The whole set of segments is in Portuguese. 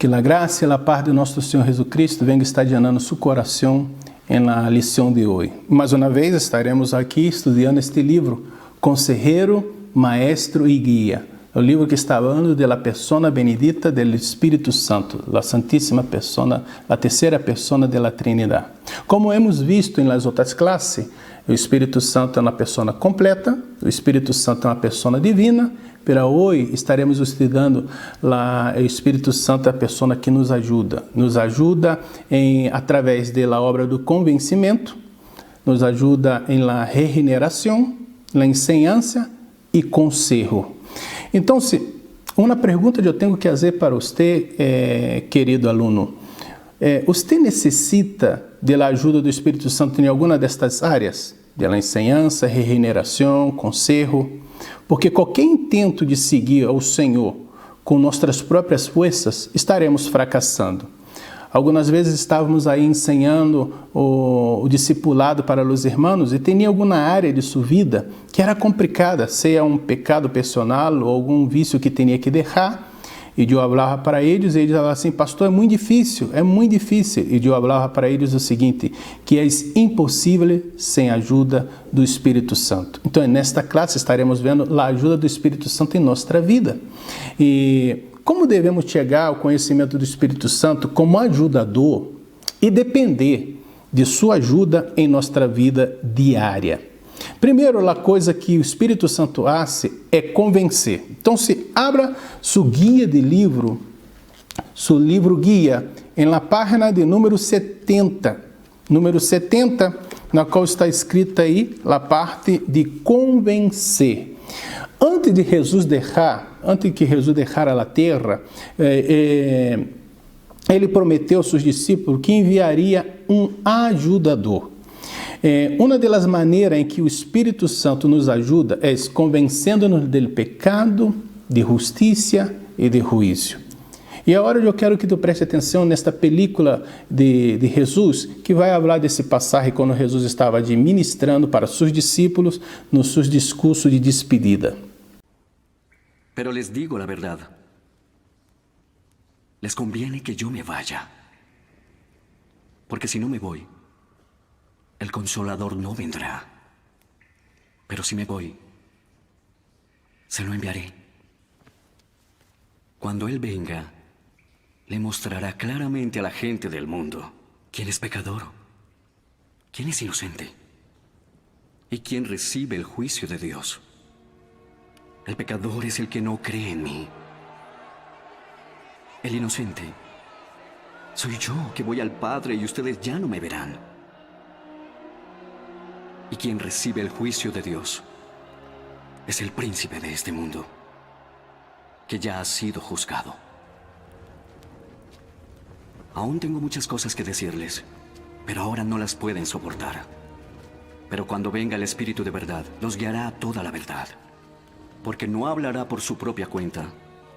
Que a graça e a paz de nosso Senhor Jesucristo venga estadiando seu coração na lição de hoje. Mais uma vez estaremos aqui estudando este livro, Consejero, Maestro e Guia. O livro que está falando de la persona benedita del Espírito Santo, la santíssima persona, a terceira persona de la Trinidade. Como hemos visto em las outras classes, o Espírito Santo é uma persona completa, o Espírito Santo é uma persona divina, pero hoje estaremos estudando o Espírito Santo é a persona que nos ajuda através da obra do convencimento, nos ajuda em la regeneração, la enseñança e conselho. Então, uma pergunta que eu tenho que fazer para você, querido aluno, você necessita da ajuda do Espírito Santo em alguma destas áreas? Da enseñança, regeneração, conselho? Porque qualquer intento de seguir ao Senhor com nossas próprias forças, estaremos fracassando. Algumas vezes estávamos aí ensinando o discipulado para os irmãos e tinha alguma área de sua vida que era complicada, seja um pecado pessoal ou algum vício que tinha que deixar. E eu falava para eles, e eles falavam assim, pastor, é muito difícil. E eu falava para eles o seguinte, que é impossível sem a ajuda do Espírito Santo. Então, nesta classe estaremos vendo a ajuda do Espírito Santo em nossa vida. E como devemos chegar ao conhecimento do Espírito Santo como ajudador e depender de sua ajuda em nossa vida diária? Primeiro, a coisa que o Espírito Santo faz é convencer. Então, se abra seu guia de livro, seu livro guia, em la página de número 70. Número 70, na qual está escrita aí a parte de convencer. Antes que Jesus deixara a terra, ele prometeu aos seus discípulos que enviaria um ajudador. Uma das maneiras em que o Espírito Santo nos ajuda é convencendo-nos do pecado, de justiça e de juízo. E agora eu quero que tu preste atenção nesta película de Jesus, que vai falar desse passagem quando Jesus estava ministrando para seus discípulos nos seus discursos de despedida. Pero les digo la verdad. Les conviene que yo me vaya. Porque si no me voy, el Consolador no vendrá. Pero si me voy, se lo enviaré. Cuando Él venga, le mostrará claramente a la gente del mundo quién es pecador, quién es inocente y quién recibe el juicio de Dios. El pecador es el que no cree en mí. El inocente soy yo, que voy al Padre y ustedes ya no me verán. Y quien recibe el juicio de Dios es el príncipe de este mundo, que ya ha sido juzgado. Aún tengo muchas cosas que decirles, pero ahora no las pueden soportar. Pero cuando venga el Espíritu de verdad, los guiará a toda la verdad. Porque no hablará por su propia cuenta,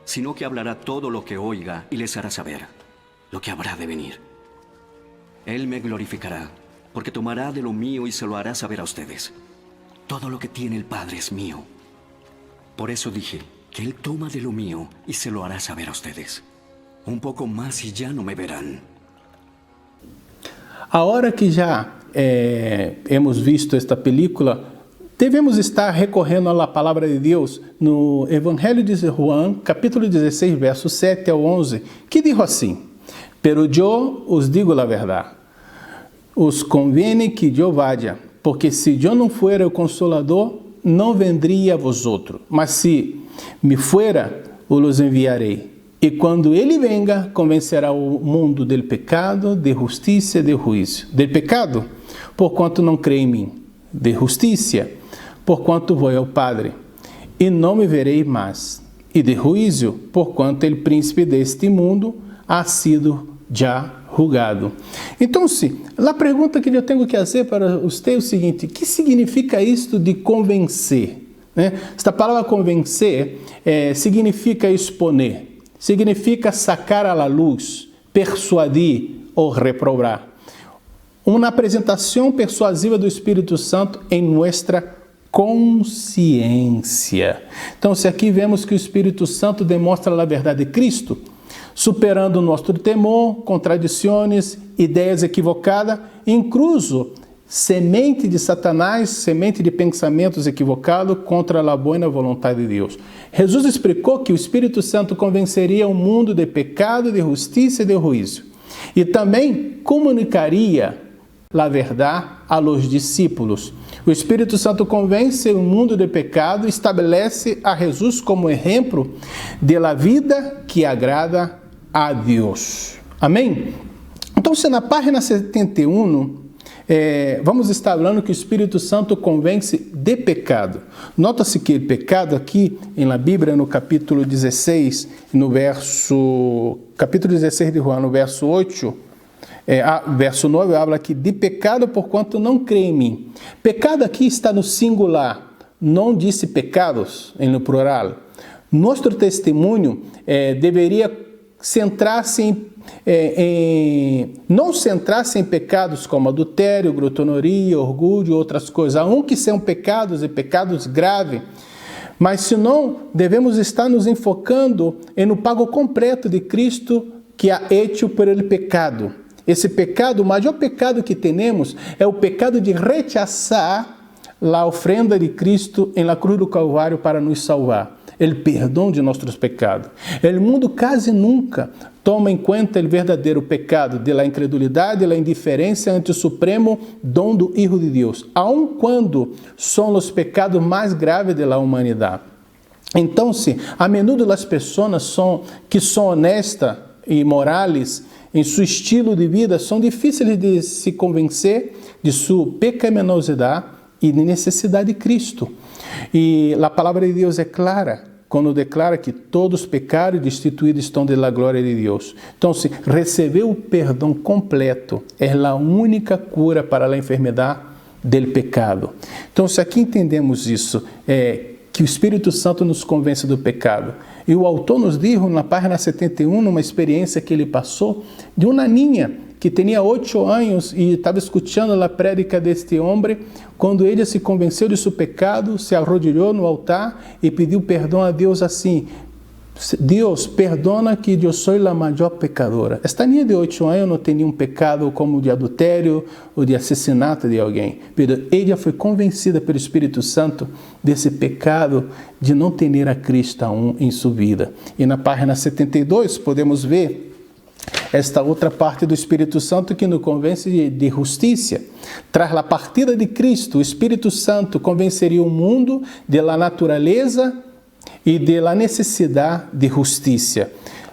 sino que hablará todo lo que oiga y les hará saber lo que habrá de venir. Él me glorificará, porque tomará de lo mío y se lo hará saber a ustedes. Todo lo que tiene el Padre es mío. Por eso dije que Él toma de lo mío y se lo hará saber a ustedes. Un poco más y ya no me verán. Ahora que já hemos visto esta película, devemos estar recorrendo à palavra de Deus no Evangelho de João, capítulo 16, verso 7 ao 11, que diz assim, pero yo os digo a verdade, os conviene que eu vaya, porque se eu não fuera o Consolador, não vendria a vosotros, mas se me fuera, os enviarei. E quando ele venga, convencerá o mundo do pecado, de justiça e de juízo. Del pecado, porquanto não crê em mim. De justiça, porquanto vou ao Padre, e não me verei mais. E de juízo, porquanto o príncipe deste mundo ha sido já julgado. Então, a pergunta que eu tenho que fazer para você é o seguinte: o que significa isto de convencer? Esta palavra convencer significa exponer, significa sacar à luz, persuadir ou reprovar. Uma apresentação persuasiva do Espírito Santo em nossa consciência. Então, se aqui vemos que o Espírito Santo demonstra a verdade de Cristo, superando nosso temor, contradições, ideias equivocadas, incluso semente de Satanás, semente de pensamentos equivocados contra a boa vontade de Deus. Jesus explicou que o Espírito Santo convenceria o mundo de pecado, de justiça e de juízo. E também comunicaria a verdade a los discípulos. O Espírito Santo convence o mundo de pecado e estabelece a Jesus como exemplo de la vida que agrada a Deus. Amém? Então, se na página 71, vamos estar falando que o Espírito Santo convence de pecado. Nota-se que o pecado aqui, na Bíblia, no capítulo 16, capítulo 16 de João, no verso 8, verso 9, habla aqui de pecado por quanto não crê em mim. Pecado aqui está no singular, não disse pecados, no plural. Nosso testemunho deveria centrar-se não centrar-se em pecados como adultério, glutonaria, orgulho e outras coisas, aunque são pecados e pecados graves, mas senão devemos estar nos enfocando no pago completo de Cristo que ha hecho por el pecado. Esse pecado, o maior pecado que temos é o pecado de rechazar a ofrenda de Cristo na cruz do Calvário para nos salvar. O perdão de nossos pecados. O mundo quase nunca toma em conta o verdadeiro pecado de la incredulidade e la indiferença ante o supremo dom do Hijo de Deus, aun quando são os pecados mais graves da humanidade. Então, a menudo as pessoas que são honestas e morales em seu estilo de vida são difíceis de se convencer de sua pecaminosidade e de necessidade de Cristo. E a palavra de Deus é clara quando declara que todos pecaram e destituídos estão da glória de Deus. Então, se receber o perdão completo é a única cura para a enfermidade do pecado. Então, se aqui entendemos isso, que o Espírito Santo nos convence do pecado. E o autor nos diz, na página 71, uma experiência que ele passou de uma ninha que tinha 8 anos e estava escutando a prédica deste homem, quando ele se convenceu de seu pecado, se arrodilhou no altar e pediu perdão a Deus assim: Deus, perdona que eu sou a maior pecadora. Esta ninha de 8 anos não tinha um pecado como de adultério ou de assassinato de alguém, mas ela foi convencida pelo Espírito Santo desse pecado de não ter a Cristo aún em sua vida. E na página 72 podemos ver esta outra parte do Espírito Santo que nos convence de justiça. Tras a partida de Cristo, o Espírito Santo convenceria o mundo da natureza e da necessidade de justiça.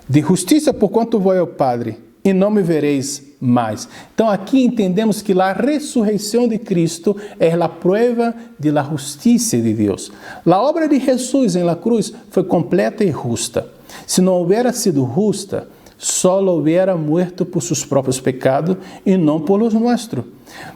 De justiça por quanto vou ao Padre, e não me vereis mais. Então aqui entendemos que a ressurreição de Cristo é a prova da justiça de Deus. A obra de Jesus na cruz foi completa e justa. Se não houvera sido justa, só houvera muerto por seus próprios pecados e não por os nossos.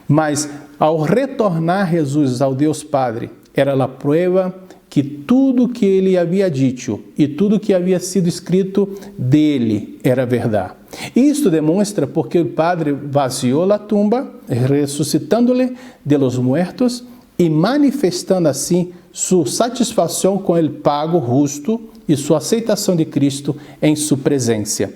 Mas ao retornar Jesus ao Deus Padre, era a prova que tudo que ele havia dito e tudo que havia sido escrito dele era verdade. Isto demonstra porque o Padre vaziou a tumba, ressuscitando-lhe de los muertos e manifestando assim sua satisfação com o pago justo e sua aceitação de Cristo em sua presença.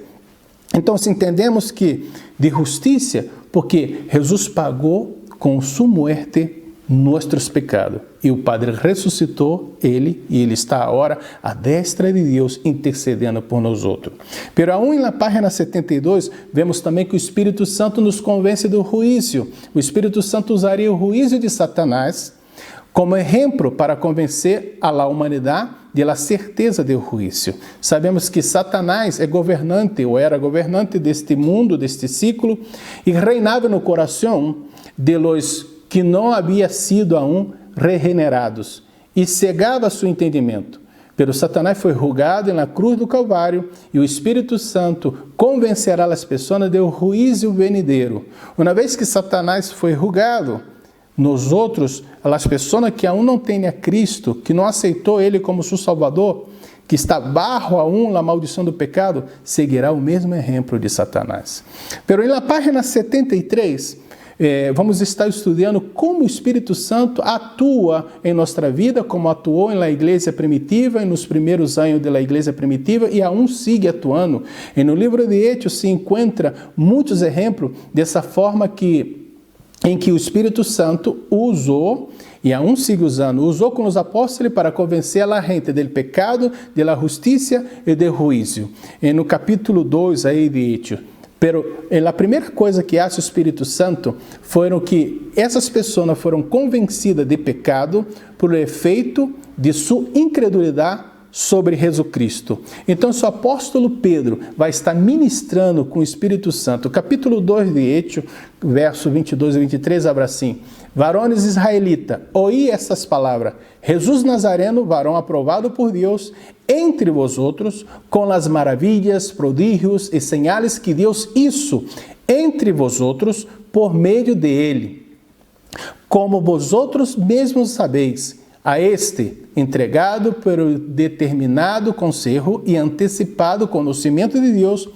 Então, se entendemos que de justiça, porque Jesus pagou com sua morte nossos pecados. E o Padre ressuscitou ele, e ele está agora à destra de Deus, intercedendo por nós outros. Pero aún na página 72, vemos também que o Espírito Santo nos convence do juízo. O Espírito Santo usaria o juízo de Satanás como exemplo para convencer a la humanidade da certeza do juízo. Sabemos que Satanás é governante, ou era governante deste mundo, deste ciclo, e reinava no coração de los que não havia sido aún regenerados, e cegava seu entendimento. Pero Satanás foi julgado na cruz do Calvário, e o Espírito Santo convencerá as pessoas do juízo venideiro. Uma vez que Satanás foi julgado, nós outros, as pessoas que aún não têm a Cristo, que não aceitou Ele como seu Salvador, que está bajo aún a maldição do pecado, seguirá o mesmo exemplo de Satanás. Pero na página 73, vamos estar estudando como o Espírito Santo atua em nossa vida, como atuou na igreja primitiva, nos primeiros anos da igreja primitiva e aún sigue atuando. E no livro de Hechos se encontra muitos exemplos dessa forma em que o Espírito Santo usou, e aún sigue usando, usou com os apóstolos para convencer a gente do pecado, da justiça e do juízo. E no capítulo 2 aí de Hechos. Pero a primeira coisa que faz o Espírito Santo foram que essas pessoas foram convencidas de pecado por efeito de sua incredulidade sobre Jesus Cristo. Então, o apóstolo Pedro vai estar ministrando com o Espírito Santo. Capítulo 2 de Hechos, verso 22 e 23, abre assim: Varones israelitas, ouí essas palavras. Jesus Nazareno, varão aprovado por Deus, entre vosotros, com as maravilhas, prodígios e señales que Deus hizo entre vosotros por meio de ele. Como vosotros mesmos sabeis, a este, entregado pelo determinado conselho e antecipado conhecimento de Deus,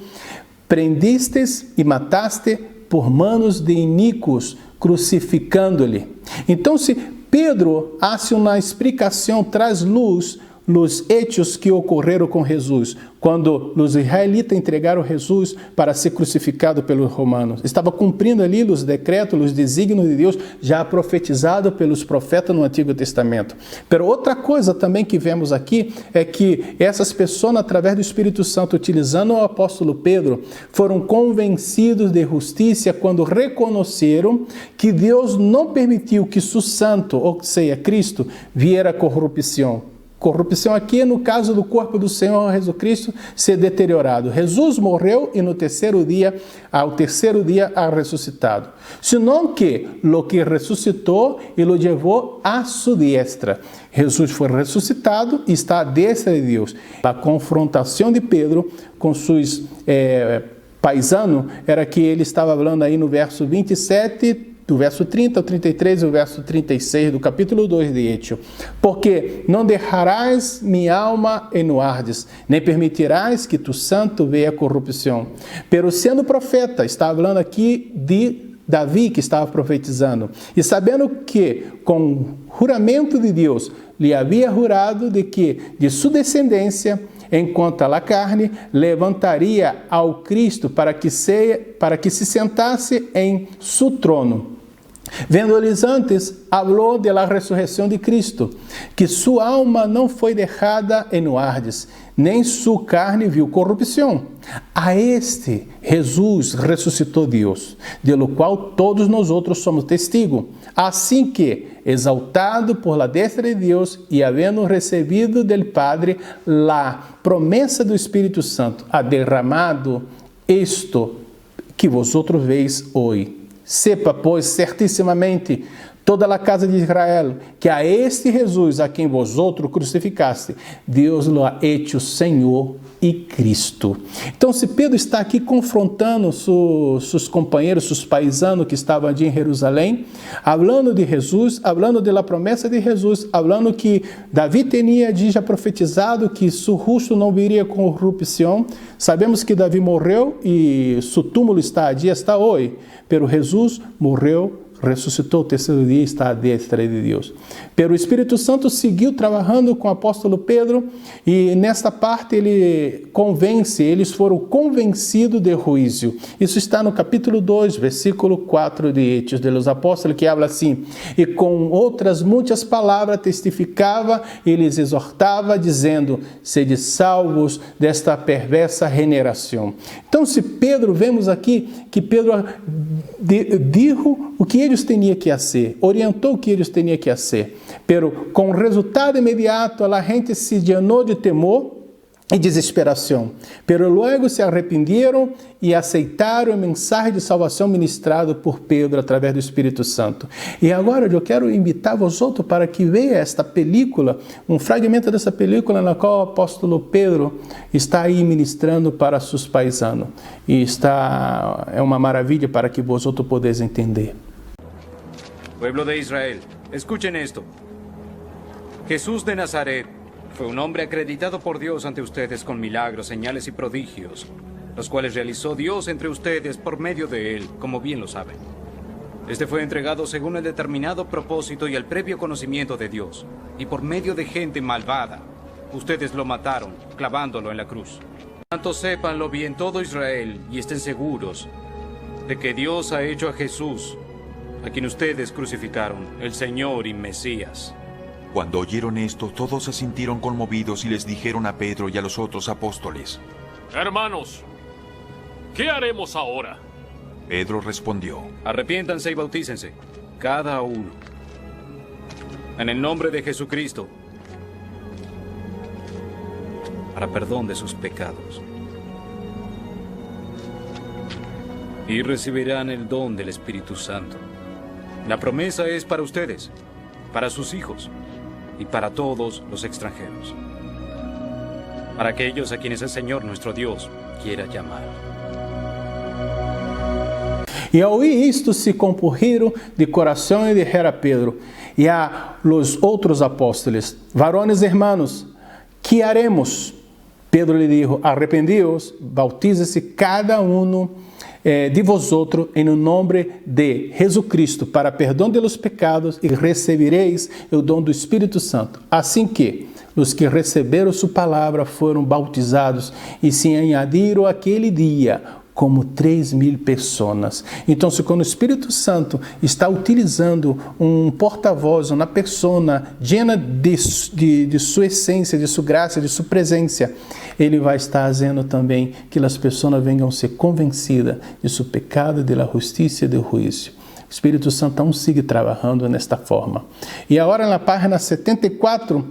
prendistes e mataste por manos de iníquos, crucificando-lhe. Então, se Pedro faz uma explicação, traz luz nos hechos que ocorreram com Jesus, quando os israelitas entregaram Jesus para ser crucificado pelos romanos. Estava cumprindo ali os decretos, os desígnios de Deus, já profetizado pelos profetas no Antigo Testamento. Mas outra coisa também que vemos aqui é que essas pessoas, através do Espírito Santo, utilizando o apóstolo Pedro, foram convencidos de justiça quando reconheceram que Deus não permitiu que seu santo, ou seja, Cristo, viera corrupção. Corrupção aqui, no caso do corpo do Senhor Jesus Cristo, ser deteriorado. Jesus morreu e ao terceiro dia ha ressuscitado. Senão que lo que ressuscitou e lo levou a sua diestra. Jesus foi ressuscitado e está à destra de Deus. A confrontação de Pedro com seus paisanos era que ele estava falando aí no verso 27, do verso 30 ao 33 e o verso 36 do capítulo 2 de Hechos. Porque não deixarás minha alma em Nuardes, nem permitirás que tu santo veja corrupção. Pero sendo profeta, está falando aqui de Davi, que estava profetizando, e sabendo que com juramento de Deus lhe havia jurado de que de sua descendência, enquanto a carne, levantaria ao Cristo para que se sentasse em seu trono. Vendo-lhes antes, falou da ressurreição de Cristo, que sua alma não foi deixada em Nuardes, nem sua carne viu corrupção. A este Jesus ressuscitou Deus, de lo qual todos nós outros somos testigos. Assim que, exaltado por la destra de Deus e havendo recebido del Padre la promessa do Espírito Santo, ha derramado isto que vosotros veis hoje. Sepa, pois, certissimamente, toda a casa de Israel, que a este Jesus, a quem vosotros crucificaste, Deus lo ha hecho Senhor e Cristo. Então, se Pedro está aqui confrontando seus companheiros, seus paisanos que estavam ali em Jerusalém, falando de Jesus, falando da promessa de Jesus, falando que Davi tinha já profetizado que seu rosto não viria corrupção. Sabemos que Davi morreu e seu túmulo está ali, está hoje, pero Jesus morreu, ressuscitou o terceiro dia e está à destra de Deus. Pero o Espírito Santo seguiu trabalhando com o apóstolo Pedro e nesta parte ele convence, eles foram convencidos de juízo. Isso está no capítulo 2, versículo 4 de Hechos de los Apóstolos, que habla assim: e com outras muitas palavras testificava e lhes exortava, dizendo: sede salvos desta perversa generação. Então, se Pedro, vemos aqui que Pedro dijo o que eles tinham que fazer, orientou o que eles tinham que fazer. Pero com resultado imediato, a gente se llenou de temor e desesperação. Pero logo se arrependeram e aceitaram a mensagem de salvação ministrada por Pedro através do Espírito Santo. E agora eu quero invitar vosotros para que veja esta película, um fragmento dessa película na qual o apóstolo Pedro está aí ministrando para seus paisanos. E é uma maravilha para que vosotros podeis entender. Pueblo de Israel, escuchen esto. Jesús de Nazaret fue un hombre acreditado por Dios ante ustedes con milagros, señales y prodigios, los cuales realizó Dios entre ustedes por medio de él, como bien lo saben. Este fue entregado según el determinado propósito y el previo conocimiento de Dios. Y por medio de gente malvada, ustedes lo mataron, clavándolo en la cruz. Tanto sépanlo bien todo Israel y estén seguros de que Dios ha hecho a Jesús, a quien ustedes crucificaron, el Señor y Mesías. Cuando oyeron esto, todos se sintieron conmovidos y les dijeron a Pedro y a los otros apóstoles: Hermanos, ¿qué haremos ahora? Pedro respondió: Arrepiéntanse y bautícense, cada uno, en el nombre de Jesucristo, para perdón de sus pecados. Y recibirán el don del Espíritu Santo. La promesa es para ustedes, para sus hijos y para todos los extranjeros, para aquellos a quienes el Señor nuestro Dios quiera llamar. E ao ouvir isto, se compungiram de coração e dijeron a Pedro e a los outros apóstoles: Varones hermanos, que haremos? Pedro lhe dijo: Arrependíos, bautízese cada uno de vosotros em nome de Jesucristo para perdão de los pecados e recebereis o dom do Espírito Santo. Assim que os que receberam sua palavra foram bautizados e se añadiram aquele dia como 3.000 pessoas. Então, quando o Espírito Santo está utilizando um porta-voz, uma pessoa llena de sua essência, de sua graça, de sua presença, ele vai estar fazendo também que as pessoas venham ser convencidas de seu pecado, da justiça e do juízo. O Espírito Santo aún sigue trabalhando nesta forma. E agora, na página 74,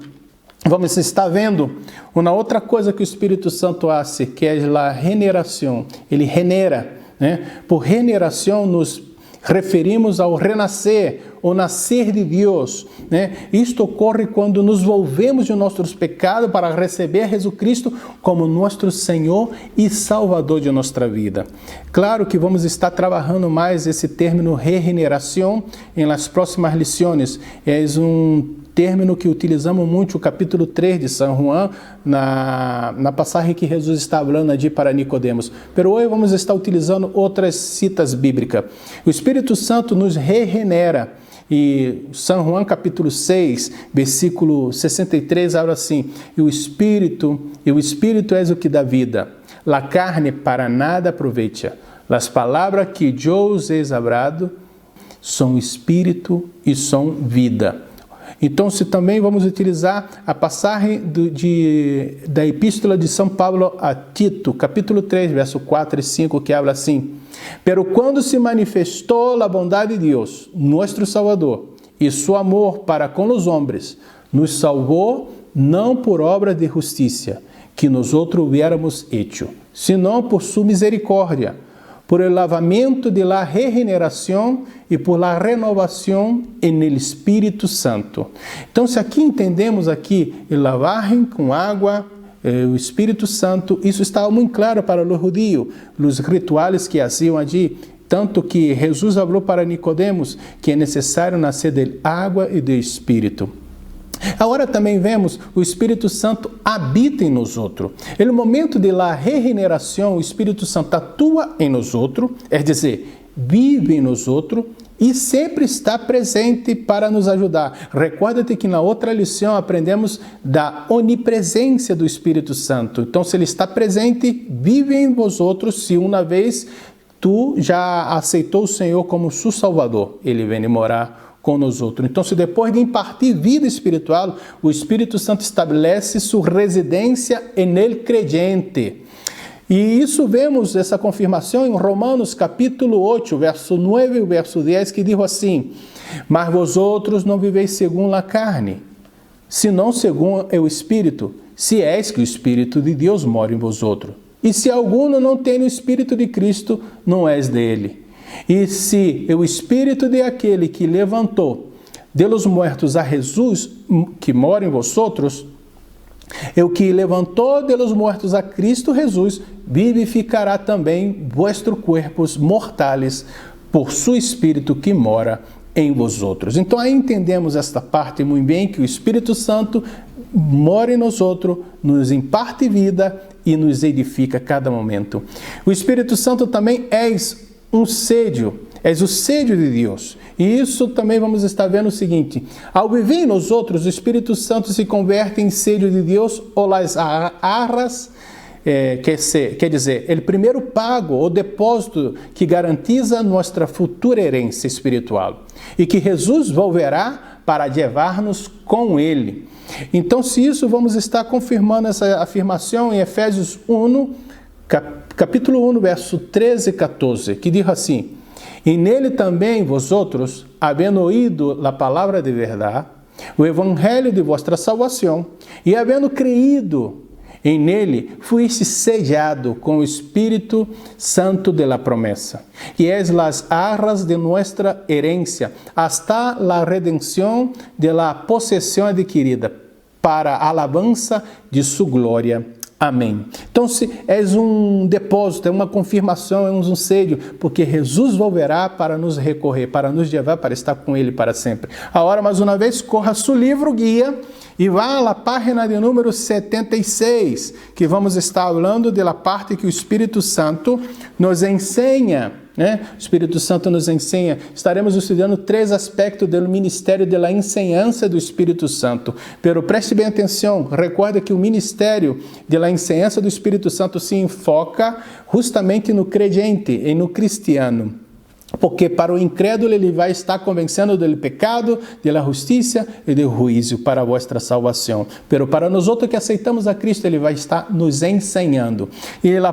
vamos estar vendo uma outra coisa que o Espírito Santo faz, que é a regeneração. Ele renera, né? Por regeneração nos referimos ao renascer, ou nascer de Deus, né? Isto ocorre quando nos volvemos de nossos pecados para receber Jesucristo como nosso Senhor e Salvador de nossa vida. Claro que vamos estar trabalhando mais esse término regeneração em las próximas lições. É término que utilizamos muito, o capítulo 3 de São João, na passagem que Jesus está falando ali para Nicodemos. Pero hoje vamos estar utilizando outras citas bíblicas. O Espírito Santo nos regenera. E São João capítulo 6, versículo 63, fala assim: e o Espírito é o que dá vida. La carne para nada aproveita. Las palavras que eu os he hablado são Espírito e são vida. Então, se também vamos utilizar a passagem da Epístola de São Paulo a Tito, capítulo 3, verso 4 e 5, que habla assim: Pero quando se manifestou a bondade de Deus, nosso Salvador, e seu amor para com os homens, nos salvou não por obras de justiça, que nós hubiéramos hecho, senão por sua misericórdia, por el lavamento de la regeneração e por la renovação en el Espírito Santo. Então, se aqui entendemos aqui el lavagem com água, o Espírito Santo, isso estava muito claro para os judeus, os rituais que faziam ali, tanto que Jesus falou para Nicodemos que é necessário nascer de água e do Espírito. Agora também vemos o Espírito Santo habita em nós outros. No momento de la regeneração, o Espírito Santo atua em nós outros, é dizer, vive em nós outros e sempre está presente para nos ajudar. Recorda-te que na outra lição aprendemos da onipresença do Espírito Santo. Então, se ele está presente, vive em vós outros, se uma vez tu já aceitou o Senhor como seu Salvador, ele vem morar com nós outros. Então, se depois de impartir vida espiritual, o Espírito Santo estabelece sua residência en el creyente. E isso vemos, essa confirmação em Romanos capítulo 8, verso 9 e verso 10, que diz assim: Mas vosotros não viveis segundo a carne, senão segundo o Espírito, se és que o Espírito de Deus mora em vosotros. E se alguno não tem o Espírito de Cristo, não és dele. E se o Espírito de aquele que levantou de los muertos a Jesus, que mora em vosotros, o que levantou de los muertos a Cristo Jesus, vivificará também vuestros corpos mortais por su Espírito que mora em vosotros. Então aí entendemos esta parte muito bem, que o Espírito Santo mora em nós outros, nos imparte vida e nos edifica a cada momento. O Espírito Santo também é um sello, és o sello de Deus. E isso também vamos estar vendo o seguinte: ao viver em nós outros, o Espírito Santo se converte em sello de Deus ou las arras, quer dizer, o primeiro pago ou depósito que garantiza nossa futura herência espiritual e que Jesus volverá para levar-nos com Ele. Então, se isso, vamos estar confirmando essa afirmação em Efésios 1, capítulo 1, verso 13 e 14, que diz assim: e nele também vosotros, havendo ouído a palavra de verdade, o evangelho de vossa salvação, e havendo creído em nele, fuiste sellado com o Espírito Santo de la promessa, e es las arras de nuestra herencia, hasta la redención de la posesión adquirida, para a alabança de sua glória. Amém. Então, se és um depósito, é uma confirmação, é um sello, porque Jesus volverá para nos recorrer, para nos levar, para estar com Ele para sempre. Agora, mais uma vez, corra seu livro guia e vá à página de número 76, que vamos estar falando da parte que o Espírito Santo nos ensina. O Espírito Santo nos ensina. Estaremos estudando 3 aspectos do ministério da enseñança do Espírito Santo. Pero preste bem atenção, recorda que o ministério da enseñança do Espírito Santo se enfoca justamente no crente e no cristiano. Porque para o incrédulo ele vai estar convencendo do pecado, da justiça e do juízo para a vossa salvação. Pero para nós outros que aceitamos a Cristo, ele vai estar nos ensinando. E a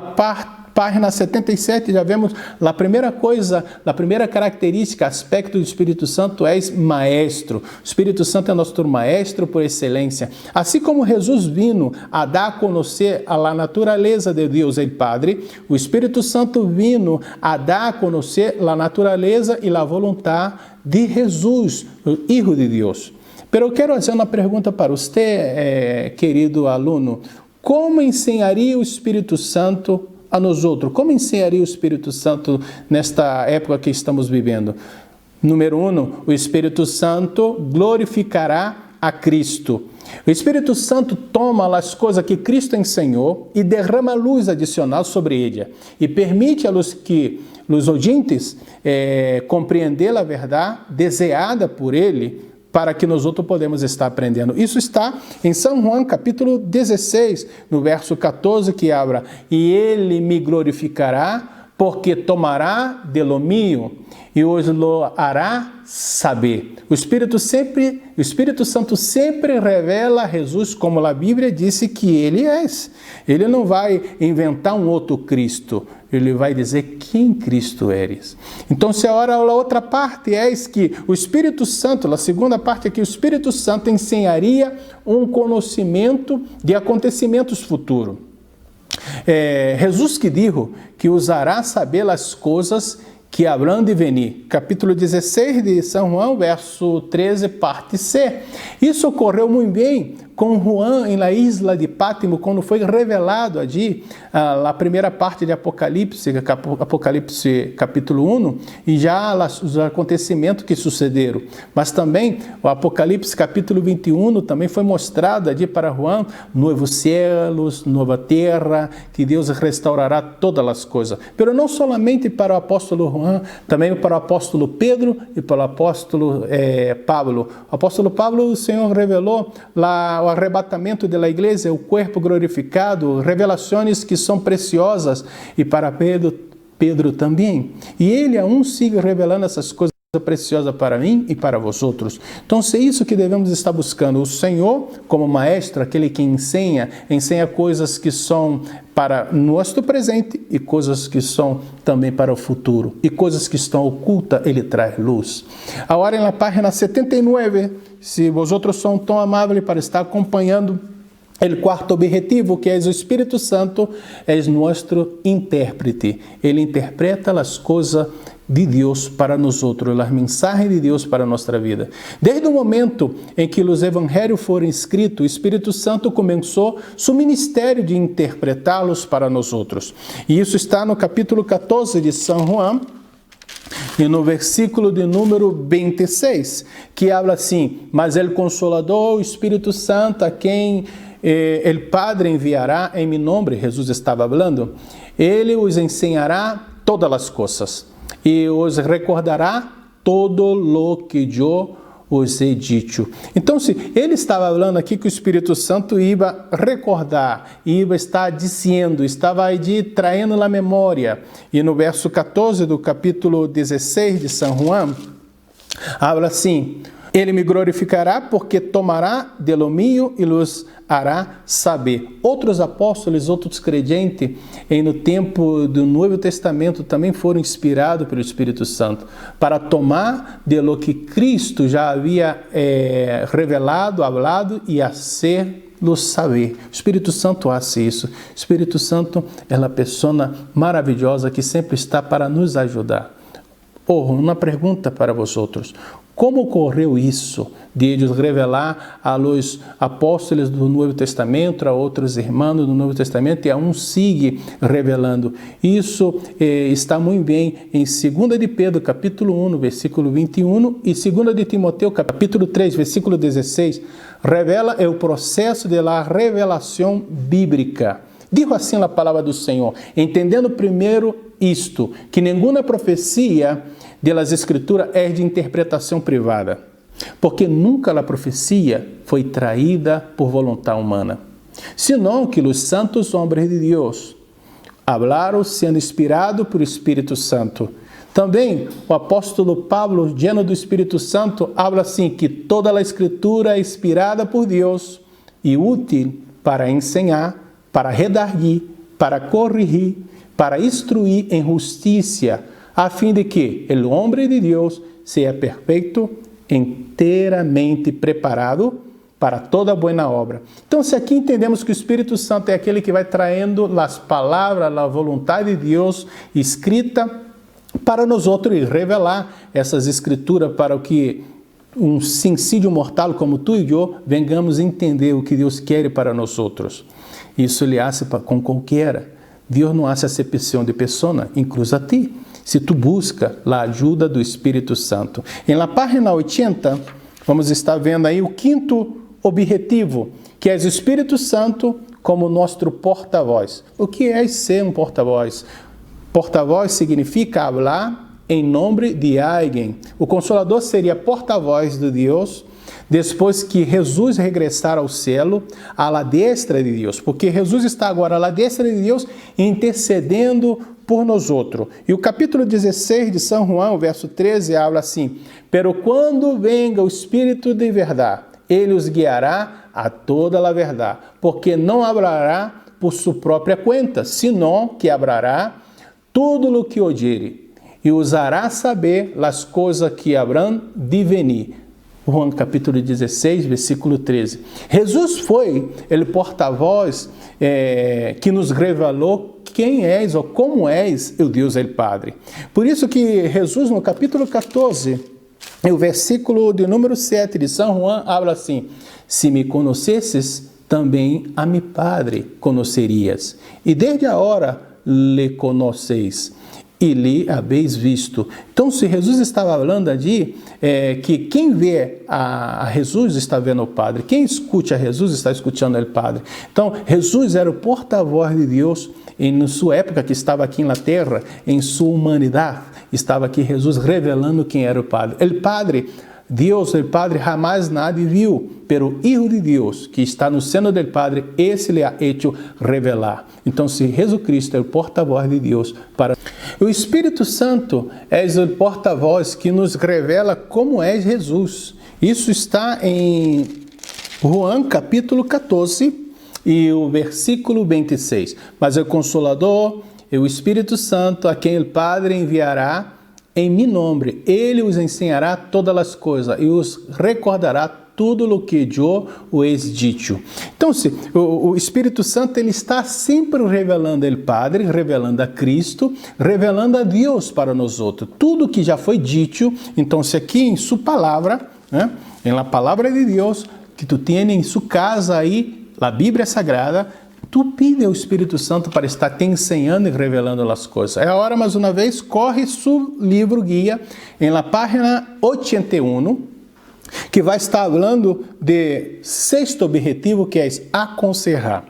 página 77, já vemos a primeira coisa, a primeira característica, aspecto do Espírito Santo é maestro. O Espírito Santo é nosso maestro por excelência. Assim como Jesus vino a dar a conhecer a natureza de Deus, o Padre, o Espírito Santo vino a dar a conhecer a natureza e a vontade de Jesus, o Filho de Deus. Pero eu quero fazer uma pergunta para você, querido aluno. Como ensinaria o Espírito Santo a nós outros? Como ensinaria o Espírito Santo nesta época que estamos vivendo? Número 1, o Espírito Santo glorificará a Cristo. O Espírito Santo toma as coisas que Cristo ensinou e derrama luz adicional sobre ele e permite a os ouvintes compreender a verdade desejada por ele, para que nós outros podemos estar aprendendo. Isso está em São João, capítulo 16, no verso 14, que abra: e ele me glorificará, porque tomará de lo mío e os lo hará saber. O Espírito Santo sempre revela a Jesus como a Bíblia disse que ele é. Ele não vai inventar um outro Cristo. Ele vai dizer quem Cristo eres. Então, se agora a outra parte é que o Espírito Santo, a segunda parte aqui, o Espírito Santo ensinaria um conhecimento de acontecimentos futuros. Jesus que dijo que usará saber as coisas que habrão de venir. Capítulo 16 de São João, verso 13, parte C. Isso ocorreu muito bem com Juan em la isla de Pátimo, quando foi revelado ali a primeira parte de Apocalipse capítulo 1, e já os acontecimentos que sucederam. Mas também o Apocalipse capítulo 21 também foi mostrado ali para Juan, novos céus, nova terra, que Deus restaurará todas as coisas. Mas não somente para o apóstolo Juan, também para o apóstolo Pedro e para o apóstolo Pablo. O apóstolo Pablo, o Senhor revelou o arrebatamento da igreja, o corpo glorificado, revelações que são preciosas, e para Pedro também. E ele aún sigue revelando essas coisas preciosas para mim e para vós outros. Então, é isso que devemos estar buscando. O Senhor, como maestro, aquele que ensina coisas que são para nosso presente e coisas que são também para o futuro. E coisas que estão ocultas, ele traz luz. Agora, na página 79, se vosotros são tão amáveis para estar acompanhando o quarto objetivo, que é o Espírito Santo, é nosso intérprete. Ele interpreta as coisas de Deus para nós outros, as mensagens de Deus para a nossa vida. Desde o momento em que os evangelhos foram escritos, o Espírito Santo começou seu ministério de interpretá-los para nós outros. E isso está no capítulo 14 de São João, e no versículo de número 26, que habla assim: mas o Consolador, o Espírito Santo, a quem o Padre enviará em meu nome, Jesus estava falando, ele os ensinará todas as coisas e os recordará todo lo que eu os he dicho. Então, se ele estava falando aqui que o Espírito Santo ia recordar, ia estar dizendo, estava aí traindo a memória. E no verso 14 do capítulo 16 de São Juan, habla assim: ele me glorificará porque tomará de lo mío e los hará saber. Outros apóstolos, outros crentes, no tempo do Novo Testamento, também foram inspirados pelo Espírito Santo para tomar de lo que Cristo já havia revelado, falado e hacer-los saber. O Espírito Santo faz isso. O Espírito Santo é uma pessoa maravilhosa que sempre está para nos ajudar. Uma pergunta para vosotros: como ocorreu isso de eles revelar a los apóstolos do Novo Testamento, a outros irmãos do Novo Testamento, e a sigue revelando? Isso está muito bem em 2 de Pedro, capítulo 1, versículo 21, e 2 de Timoteo, capítulo 3, versículo 16, revela o processo de la revelação bíblica. Digo assim a palavra do Senhor, entendendo primeiro isto, que nenhuma profecia das Escrituras é de interpretação privada, porque nunca a profecia foi traída por vontade humana, senão que os santos homens de Deus hablaram sendo inspirados por Espírito Santo. Também o apóstolo Pablo, lleno do Espírito Santo, habla assim que toda a Escritura é inspirada por Deus e útil para ensinar, para redarguir, para corrigir, para instruir em justiça, a fim de que o homem de Deus seja perfeito, inteiramente preparado para toda boa obra. Então, se aqui entendemos que o Espírito Santo é aquele que vai trazendo as palavras, a vontade de Deus escrita para nós outros e revelar essas escrituras para que um sensível mortal como tu e eu venhamos entender o que Deus quer para nós outros. Isso ele hace com qualquer. Deus não hace acepção de pessoa, incluso a ti, se tu busca a ajuda do Espírito Santo. Em la página 80, vamos estar vendo aí o quinto objetivo, que é o Espírito Santo como nosso porta-voz. O que é ser um porta-voz? Porta-voz significa falar em nome de alguém. O Consolador seria porta-voz de Deus depois que Jesus regressar ao céu, à la destra de Deus, porque Jesus está agora à la destra de Deus intercedendo por nós outros. E o capítulo 16 de São João, verso 13, habla assim: pero quando venga o Espírito de verdade, ele os guiará a toda a verdade, porque não hablará por sua própria conta, senão que hablará tudo o que oyere, e os hará saber as coisas que haverão de venir. João capítulo 16, versículo 13. Jesus foi o porta-voz que nos revelou quem és ou como és o Deus el Padre. Por isso que Jesus no capítulo 14, o versículo de número 7 de São João, habla assim: se me conhecesses, também a mi Padre conhecerias, e desde a hora le conheceis e lhe habéis visto. Então, se Jesus estava falando ali, que quem vê a Jesus está vendo o Padre, quem escuta a Jesus está escutando o Padre. Então, Jesus era o porta-voz de Deus em sua época, que estava aqui na terra, em sua humanidade, estava aqui Jesus revelando quem era o Padre. O Padre, Deus, o Padre, jamais nadie viu, pero Hijo de Deus, que está no seno do Padre, esse lhe ha hecho revelar. Então, se Jesus Cristo é o porta-voz de Deus para... O Espírito Santo é o porta-voz que nos revela como é Jesus. Isso está em João capítulo 14 e o versículo 26. Mas o Consolador, o Espírito Santo, a quem o Padre enviará em meu nome, ele os ensinará todas as coisas e os recordará tudo o que eu os dito. Então, o Espírito Santo ele está sempre revelando o Padre, revelando a Cristo, revelando a Deus para nós outros. Tudo que já foi dito, então, se aqui em sua palavra, em la palavra de Deus, que tu tens em sua casa aí, a Bíblia Sagrada, tu pide ao Espírito Santo para estar te ensinando e revelando as coisas. É a hora, mais uma vez, corre seu livro guia em la página 81, que vai estar falando de sexto objetivo, que é aconselhar.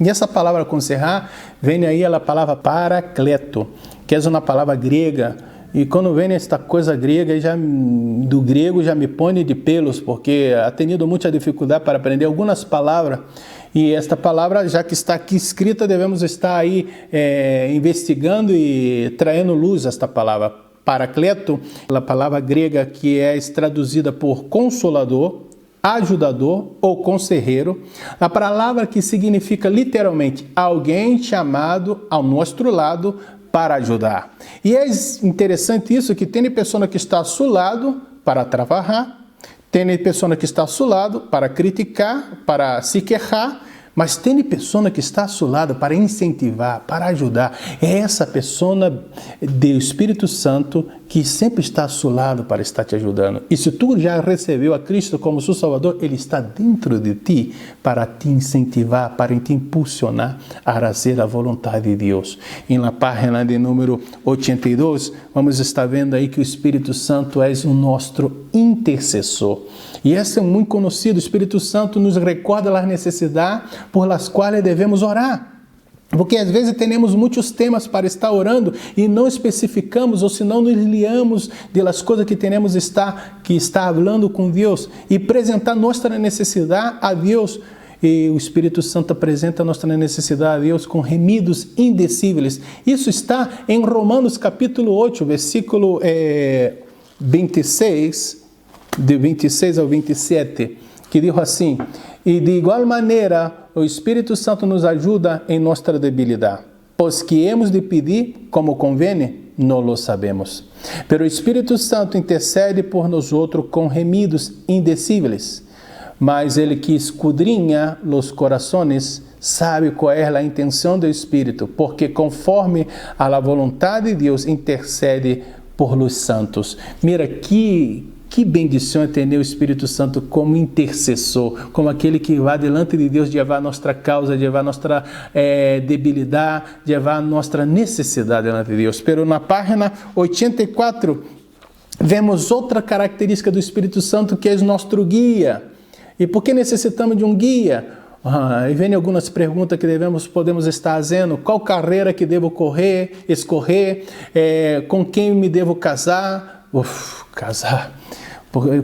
E essa palavra aconselhar vem aí a palavra paracleto, que é uma palavra grega E quando vem esta coisa grega, do grego já me põe de pelos, porque ha tenido muita dificuldade para aprender algumas palavras. E esta palavra, já que está aqui escrita, devemos estar aí investigando e trazendo luz a esta palavra. Paracleto, a palavra grega que é traduzida por consolador, ajudador ou conselheiro, a palavra que significa literalmente alguém chamado ao nosso lado para ajudar. E é interessante isso, que tem pessoa que está ao seu lado para trabalhar, tem pessoa que está ao seu lado para criticar, para se queixar, mas tem pessoa que está ao seu lado para incentivar, para ajudar. É essa pessoa do Espírito Santo que sempre está ao seu lado para estar te ajudando. E se tu já recebeu a Cristo como seu Salvador, Ele está dentro de ti para te incentivar, para te impulsionar a fazer a vontade de Deus. E na página de número 82, vamos estar vendo aí que o Espírito Santo é o nosso intercessor. E esse é muito conhecido. O Espírito Santo nos recorda as necessidades por las quais devemos orar. Porque às vezes temos muitos temas para estar orando e não especificamos, ou se não nos liamos das coisas que temos que estar falando com Deus e apresentar nossa necessidade a Deus. E o Espírito Santo apresenta nossa necessidade a Deus com remidos indecíveis. Isso está em Romanos capítulo 8, versículo 26, de 26 ao 27, que diz assim: e de igual maneira o Espírito Santo nos ajuda em nossa debilidade, pois que hemos de pedir como convém, não lo sabemos. Pero o Espírito Santo intercede por nós outros com remidos indecíveis, mas ele que escudrinha os corações sabe qual é a intenção do Espírito, porque conforme a la vontade de Deus intercede por los santos. Mira que bendição é ter o Espírito Santo como intercessor, como aquele que vai delante de Deus, de levar a nossa causa, de levar a nossa debilidade, de levar a nossa necessidade delante de Deus. Pero na página 84, vemos outra característica do Espírito Santo, que é o nosso guia. E por que necessitamos de um guia? E vem algumas perguntas que podemos estar fazendo. Qual carreira que devo escorrer? Com quem me devo casar? Casar.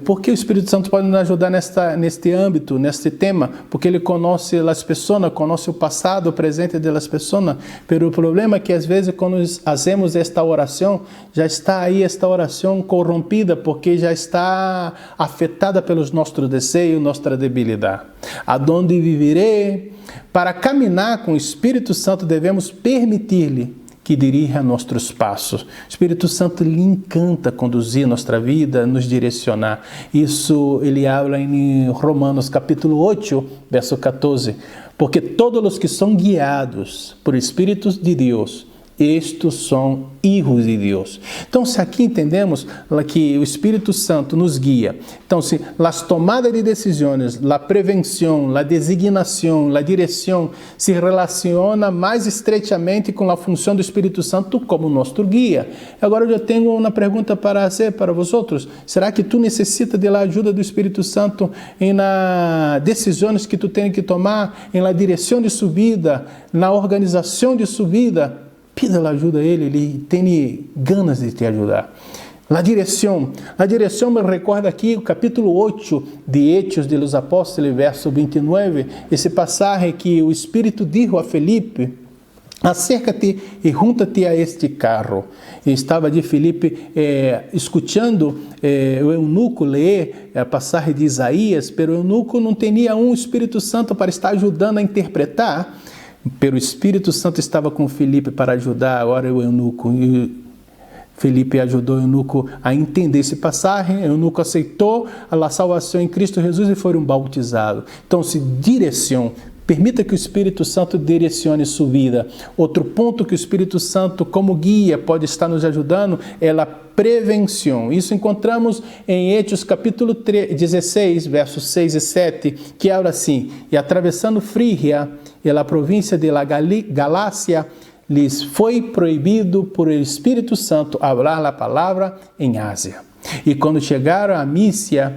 Por que o Espírito Santo pode nos ajudar neste âmbito, neste tema? Porque ele conhece as pessoas, conhece o passado, o presente das pessoas. Mas o problema é que às vezes quando fazemos esta oração, já está aí esta oração corrompida, porque já está afetada pelos nossos desejos, nossa debilidade. Aonde viverei? Para caminhar com o Espírito Santo, devemos permitir-lhe que dirija nossos passos. O Espírito Santo lhe encanta conduzir nossa vida, nos direcionar. Isso ele habla em Romanos capítulo 8, verso 14. Porque todos os que são guiados por Espírito de Deus, estes são filhos de Deus. Então, se aqui entendemos que o Espírito Santo nos guia, então, se as tomadas de decisões, a prevenção, a designação, a direção se relaciona mais estreitamente com a função do Espírito Santo como nosso guia. Agora, eu tenho uma pergunta para fazer para vocês. Será que tu necessita da ajuda do Espírito Santo em decisões que tu tens que tomar, em la direção de sua vida, na organização de sua vida? Pida ajuda a ele tem ganas de te ajudar. A direção me recorda aqui o capítulo 8 de Hechos de los Apóstolos, verso 29, esse passagem que o Espírito disse a Felipe: acércate e junta-te a este carro. E estava de Felipe escutando o eunuco ler a passagem de Isaías, pero o eunuco não tinha um Espírito Santo para estar ajudando a interpretar. Pero o Espírito Santo estava com Felipe para ajudar agora o eunuco. E Felipe ajudou o eunuco a entender esse passagem. O eunuco aceitou a salvação em Cristo Jesus e foram bautizados. Então, permita que o Espírito Santo direcione sua vida. Outro ponto que o Espírito Santo, como guia, pode estar nos ajudando é a prevenção. Isso encontramos em Hechos capítulo 16, versos 6 e 7, que habla assim: e atravessando Frígia e a província de la Galácia, lhes foi proibido por el Espírito Santo falar a palavra em Ásia. E quando chegaram a Mísia,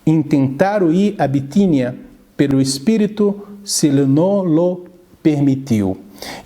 intentaram ir a Bitínia, pelo Espírito se não lo permitiu.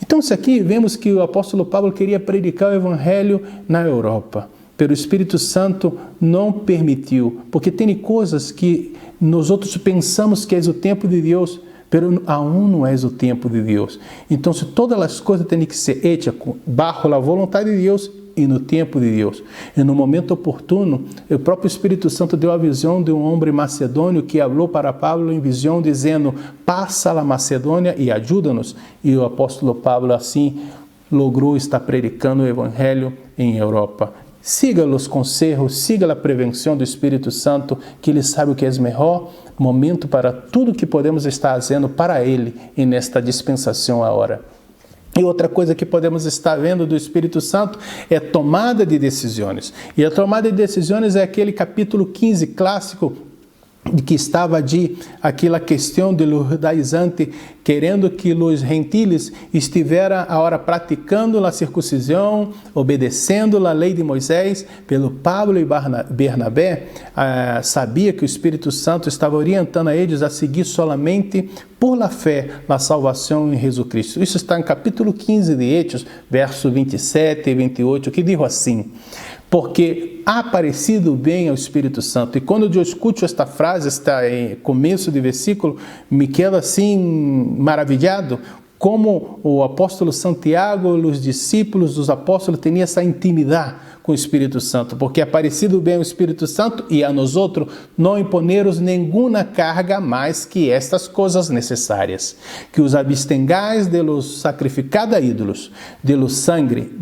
Então, isso aqui vemos que o apóstolo Paulo queria predicar o evangelho na Europa. pero o Espírito Santo não permitiu, porque tem coisas que nós outros pensamos que é o tempo de Deus, pero aún não é o tempo de Deus. Então, se todas as coisas têm que ser hechas bajo a vontade de Deus e no tempo de Deus. E no momento oportuno, o próprio Espírito Santo deu a visão de um homem macedônio que falou para Paulo em visão, dizendo: passa a Macedônia e ajuda-nos. E o apóstolo Paulo assim logrou estar predicando o Evangelho em Europa. Siga os conselhos, siga a prevenção do Espírito Santo, que Ele sabe o que é melhor momento para tudo que podemos estar fazendo para Ele e nesta dispensação agora. E outra coisa que podemos estar vendo do Espírito Santo é tomada de decisões. E a tomada de decisões é aquele capítulo 15 clássico, que estava de aquela questão de los judaizantes, querendo que os gentiles estiveram agora praticando a circuncisão, obedecendo a lei de Moisés. Pelo Pablo e Bernabé, sabia que o Espírito Santo estava orientando a eles a seguir solamente por la fé a salvação em Jesus Cristo. Isso está em capítulo 15 de Hechos, verso 27 e 28, que diz assim: porque ha parecido bem ao Espírito Santo. E quando eu escuto esta frase, está em começo de versículo, me quedo assim maravilhado, como o apóstolo Santiago, os discípulos dos apóstolos, tinham essa intimidade com o Espírito Santo, porque é parecido bem ao Espírito Santo e a nós outros não imponeros nenhuma carga mais que estas coisas necessárias, que os abstengais de los sacrificados a ídolos, de los sangue,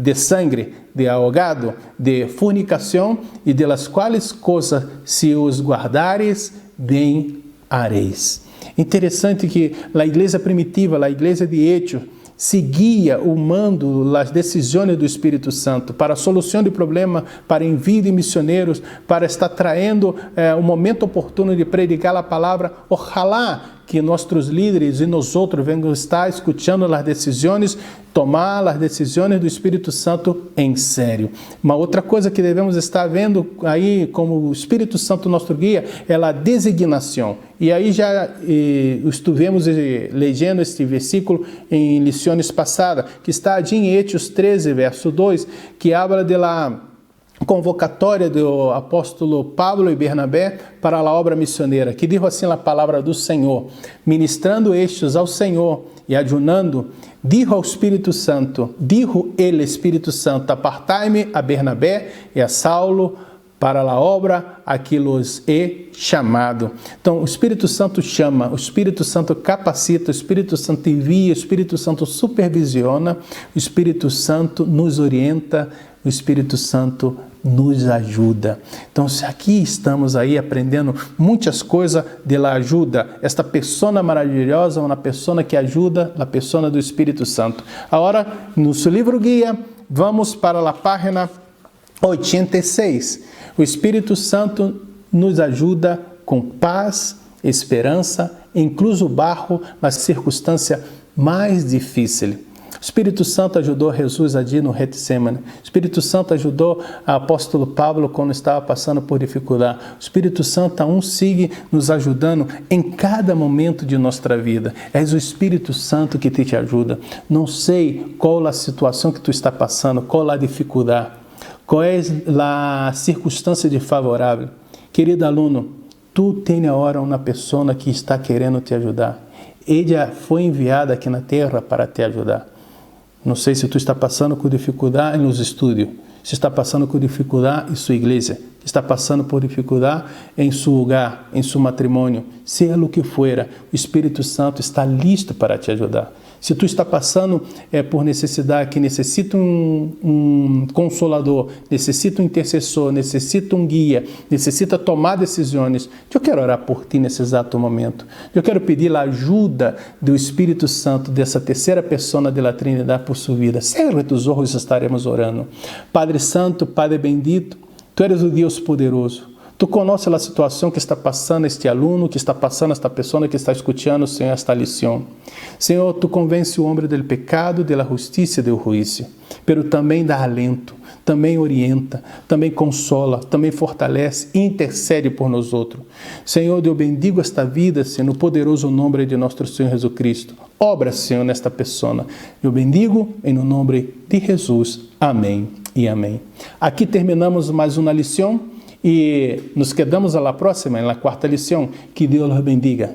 de ahogado, de fornicação, e de las quais coisas se os guardares, bem hareis. Interessante que a igreja primitiva, a igreja de Hechos, seguia o mando, as decisões do Espírito Santo para a solução de problemas, para envio de missioneiros, para estar trazendo o momento oportuno de predicar a palavra. Ojalá que nossos líderes e nós outros venham estar escutando as decisões, tomar as decisões do Espírito Santo em sério. Uma outra coisa que devemos estar vendo aí, como o Espírito Santo nosso guia, é a designação. E aí já estivemos lendo este versículo em lições passadas, que está em Hechos 13, verso 2, que habla de la convocatória do apóstolo Pablo e Bernabé para a obra missioneira, que diz assim a palavra do Senhor: ministrando estes ao Senhor e ayunando, dijo ao Espírito Santo, dijo el Espírito Santo, apartai-me a Bernabé e a Saulo para a obra a que los he chamado. Então, o Espírito Santo chama, o Espírito Santo capacita, o Espírito Santo envia, o Espírito Santo supervisiona, o Espírito Santo nos orienta, o Espírito Santo nos ajuda. Então, se aqui estamos aí aprendendo muitas coisas de la ajuda, esta pessoa maravilhosa, uma pessoa que ajuda, a pessoa do Espírito Santo. Agora, no seu livro guia, vamos para a página 86. O Espírito Santo nos ajuda com paz, esperança, incluso barro nas circunstâncias mais difíceis. O Espírito Santo ajudou Jesus ali no Getsemane. O Espírito Santo ajudou o apóstolo Pablo quando estava passando por dificuldade. O Espírito Santo aún sigue nos ajudando em cada momento de nossa vida. É o Espírito Santo que te ajuda. Não sei qual a situação que tu está passando, qual a dificuldade, qual é a circunstância desfavorável. Querido aluno, tu tem agora uma pessoa que está querendo te ajudar. Ela foi enviada aqui na terra para te ajudar. Não sei se tu está passando por dificuldade nos estudos, se está passando por dificuldade em sua igreja, está passando por dificuldade em seu lugar, em seu matrimônio, seja o que for, o Espírito Santo está listo para te ajudar. Se tu está passando por necessidade, que necessita um consolador, necessita um intercessor, necessita um guia, necessita tomar decisões, eu quero orar por ti nesse exato momento. Eu quero pedir a ajuda do Espírito Santo, dessa terceira pessoa da Trindade por sua vida. Cerra tus olhos, estaremos orando. Padre Santo, Padre bendito, tu eres o Deus poderoso. Tu conheces a situação que está passando este aluno, que está passando esta pessoa que está escutando, Senhor, esta lição. Senhor, tu convence o homem do pecado, da justiça e do juízo, pero também dá alento, também orienta, também consola, também fortalece e intercede por nós outros. Senhor, eu bendigo esta vida, Senhor, no poderoso nome de nosso Senhor Jesus Cristo. Obra, Senhor, nesta pessoa. Eu bendigo em nome de Jesus. Amém. e amém. Aqui terminamos mais uma lição e nos quedamos a la próxima, en la cuarta lição. Que Deus los bendiga.